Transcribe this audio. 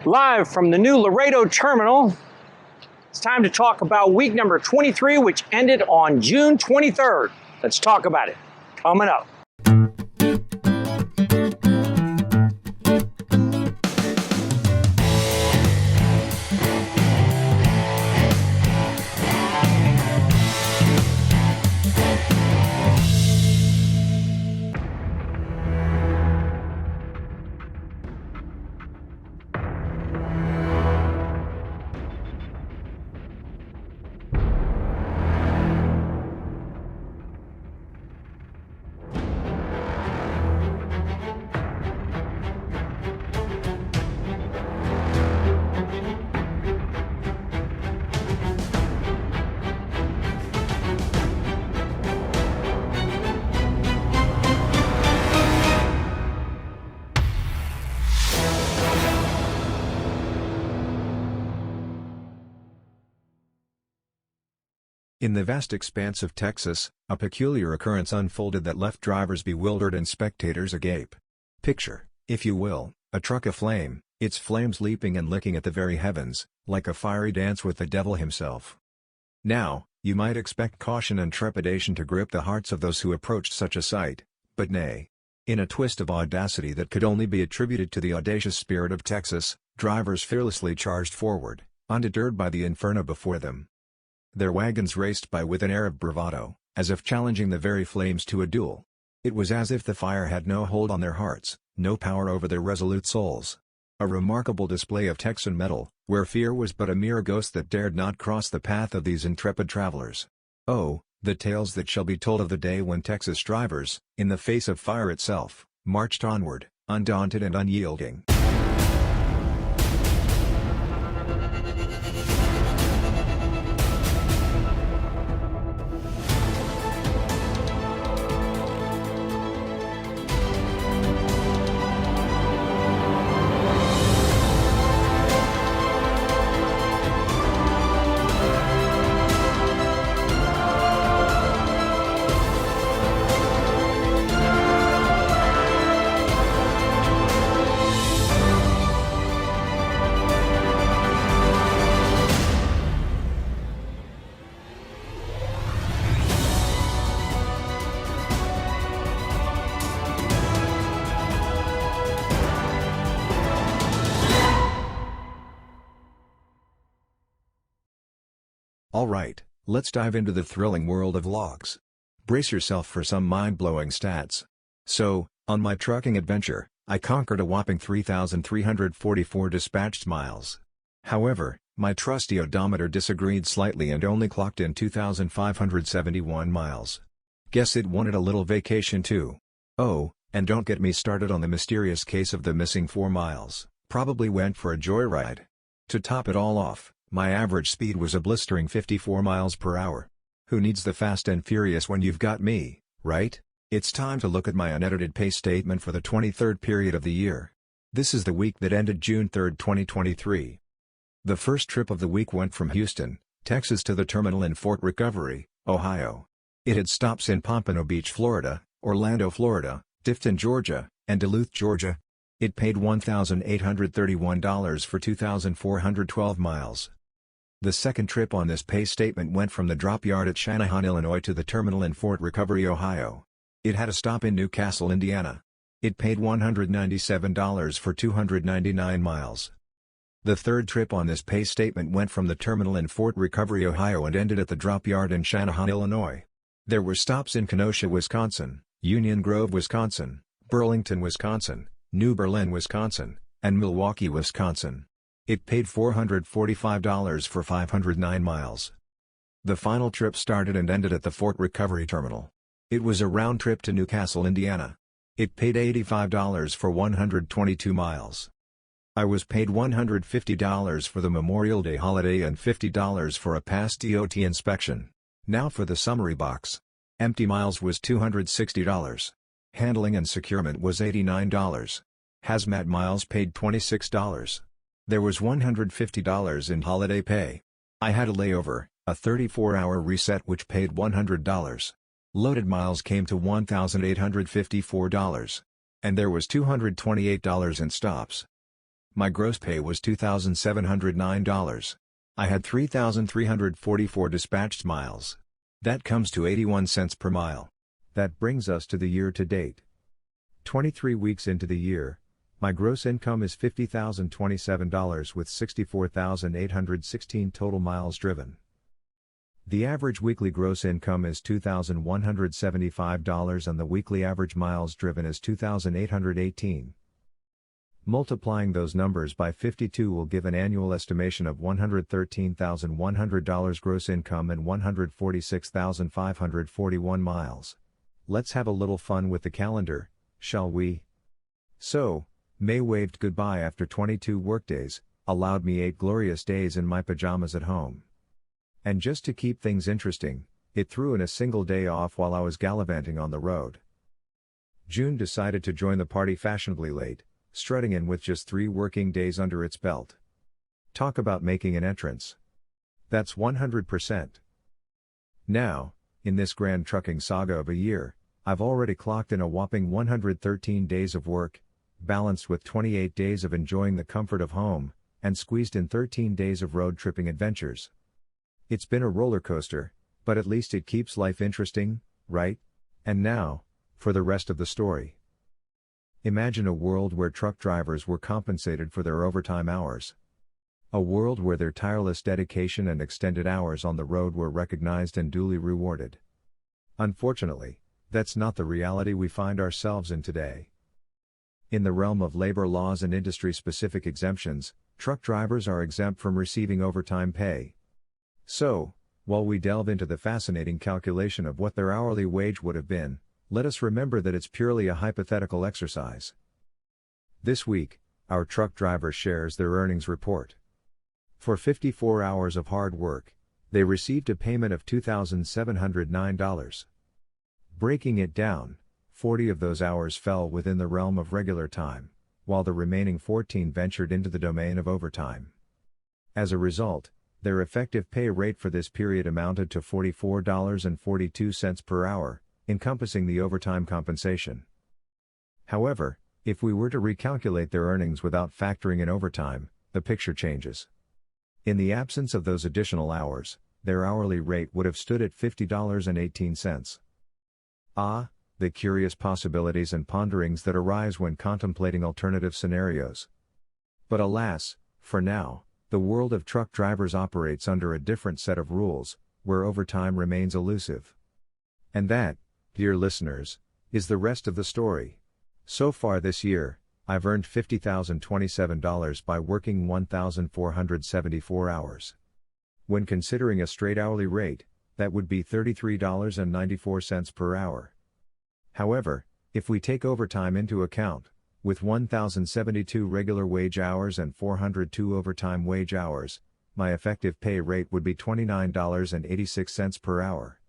Live from the new Laredo terminal, it's time to talk about week number 23, which ended on June 23rd. Let's talk about it. Coming up. In the vast expanse of Texas, a peculiar occurrence unfolded that left drivers bewildered and spectators agape. Picture, if you will, a truck aflame, its flames leaping and licking at the very heavens, like a fiery dance with the devil himself. Now, you might expect caution and trepidation to grip the hearts of those who approached such a sight, but nay. In a twist of audacity that could only be attributed to the audacious spirit of Texas, drivers fearlessly charged forward, undeterred by the inferno before them. Their wagons raced by with an air of bravado, as if challenging the very flames to a duel. It was as if the fire had no hold on their hearts, no power over their resolute souls. A remarkable display of Texan mettle, where fear was but a mere ghost that dared not cross the path of these intrepid travelers. Oh, the tales that shall be told of the day when Texas drivers, in the face of fire itself, marched onward, undaunted and unyielding. Alright, let's dive into the thrilling world of logs. Brace yourself for some mind-blowing stats. So, on my trucking adventure, I conquered a whopping 3,344 dispatched miles. However, my trusty odometer disagreed slightly and only clocked in 2,571 miles. Guess it wanted a little vacation too. Oh, and don't get me started on the mysterious case of the missing 4 miles, probably went for a joyride. To top it all off, my average speed was a blistering 54 miles per hour. Who needs the fast and furious when you've got me, right? It's time to look at my unedited pay statement for the 23rd period of the year. This is the week that ended June 3, 2023. The first trip of the week went from Houston, Texas to the terminal in Fort Recovery, Ohio. It had stops in Pompano Beach, Florida, Orlando, Florida, Tifton, Georgia, and Duluth, Georgia. It paid $1,831 for 2,412 miles. The second trip on this pay statement went from the drop yard at Channahon, Illinois to the terminal in Fort Recovery, Ohio. It had a stop in Newcastle, Indiana. It paid $197 for 299 miles. The third trip on this pay statement went from the terminal in Fort Recovery, Ohio and ended at the drop yard in Channahon, Illinois. There were stops in Kenosha, Wisconsin, Union Grove, Wisconsin, Burlington, Wisconsin, New Berlin, Wisconsin, and Milwaukee, Wisconsin. It paid $445 for 509 miles. The final trip started and ended at the Fort Recovery Terminal. It was a round trip to Newcastle, Indiana. It paid $85 for 122 miles. I was paid $150 for the Memorial Day holiday and $50 for a past DOT inspection. Now for the summary box. Empty miles was $260. Handling and securement was $89. Hazmat miles paid $26. There was $150 in holiday pay. I had a layover, a 34-hour reset which paid $100. Loaded miles came to $1,854. And there was $228 in stops. My gross pay was $2,709. I had 3,344 dispatched miles. That comes to 81 cents per mile. That brings us to the year to date. 23 weeks into the year, my gross income is $50,027 with 64,816 total miles driven. The average weekly gross income is $2,175 and the weekly average miles driven is 2,818. Multiplying those numbers by 52 will give an annual estimation of $113,100 gross income and 146,541 miles. Let's have a little fun with the calendar, shall we? So, May waved goodbye after 22 workdays, allowed me 8 glorious days in my pajamas at home. And just to keep things interesting, it threw in a single day off while I was gallivanting on the road. June decided to join the party fashionably late, strutting in with just 3 working days under its belt. Talk about making an entrance. That's 100%. Now, in this grand trucking saga of a year, I've already clocked in a whopping 113 days of work, balanced with 28 days of enjoying the comfort of home, and squeezed in 13 days of road tripping adventures. It's been a roller coaster, but at least it keeps life interesting, right? And now, for the rest of the story. Imagine a world where truck drivers were compensated for their overtime hours. A world where their tireless dedication and extended hours on the road were recognized and duly rewarded. Unfortunately, that's not the reality we find ourselves in today. In the realm of labor laws and industry-specific exemptions, truck drivers are exempt from receiving overtime pay. So, while we delve into the fascinating calculation of what their hourly wage would have been, let us remember that it's purely a hypothetical exercise. This week, our truck driver shares their earnings report. For 54 hours of hard work, they received a payment of $2,709. Breaking it down, 40 of those hours fell within the realm of regular time, while the remaining 14 ventured into the domain of overtime. As a result, their effective pay rate for this period amounted to $44.42 per hour, encompassing the overtime compensation. However, if we were to recalculate their earnings without factoring in overtime, the picture changes. In the absence of those additional hours, their hourly rate would have stood at $50.18. Ah, the curious possibilities and ponderings that arise when contemplating alternative scenarios. But alas, for now, the world of truck drivers operates under a different set of rules, where overtime remains elusive. And that, dear listeners, is the rest of the story. So far this year, I've earned $50,027 by working 1,474 hours. When considering a straight hourly rate, that would be $33.94 per hour. However, if we take overtime into account, with 1,072 regular wage hours and 402 overtime wage hours, my effective pay rate would be $29.86 per hour.